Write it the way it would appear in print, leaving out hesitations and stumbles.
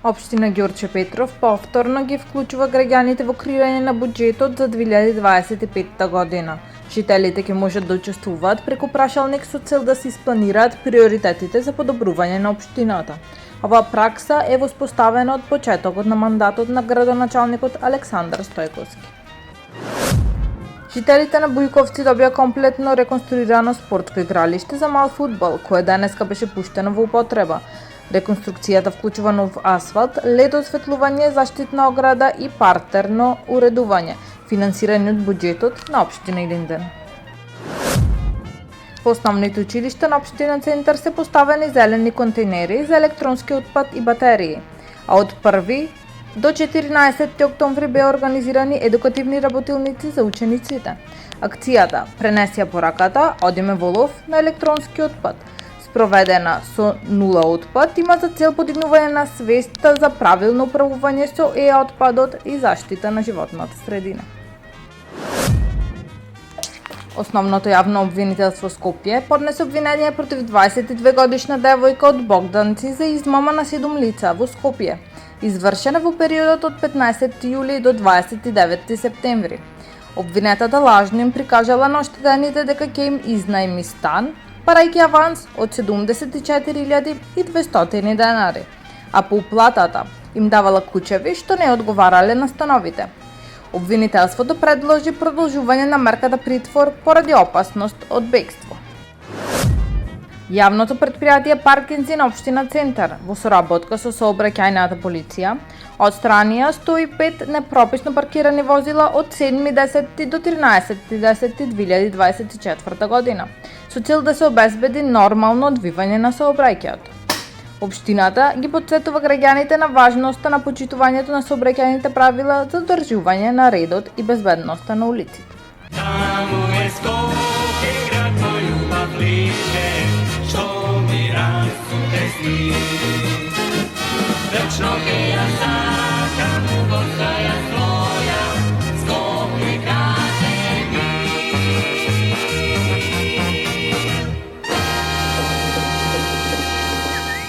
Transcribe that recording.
Општина Ѓорче Петров повторно ги вклучува граѓаните во креирање на буџетот за 2025 година. Жителите ќе можат да учествуваат преку прашалник со цел да се испланираат приоритетите за подобрување на општината. Оваа пракса е воспоставена од почетокот на мандатот на градоначалникот Александар Стојковски. Жителите на Бујковци добија комплетно реконструирано спортско игралиште за мал фудбал, кое денеска беше пуштено во употреба. Реконструкцијата вклучува нов асфалт, лед осветлување, заштитна ограда и партерно уредување, финансирани од буџетот на општина Илинден. По основните училишта на општина Центар се поставени зелени контейнери за електронски отпад и батерии, а од 1 до 14 октомври беа организирани едукативни работилници за учениците. Акцијата "Пренеси ја пораката, одиме во лов на електронски отпад", спроведена со нула отпад, има за цел подигнување на свеста за правилно управување со отпадот и заштита на животната средина. Основното јавно обвинителство Скопје поднесе обвинение против 22-годишна девојка од Богданци за измама на 7 лица во Скопје, извршена во периодот од 15 јули до 29 септември. Обвинетата лажно им прикажала на оштетените дека ќе им изнајми стан, парајќи аванс од 74.200 денари, а по уплатата им давала кучеви што не одговарале на становите. Обвинителството предложи продолжување на мерката притвор поради опасност од бегство. Јавното предпријатие Паркинзи на општина Центар во соработка со сообраќајната полиција отстранија 105 непрописно паркирани возила од 7.10 до 13.10.2024 година со цел да се обезбеди нормално одвивање на сообраќајот. Општината ги потсетува граѓаните на важноста на почитувањето на сообраќајните правила за одржување на редот и безбедноста на улиците. Таму е Скопје, град мој љубав лише, што ми расуте сни. Вечно ќе ја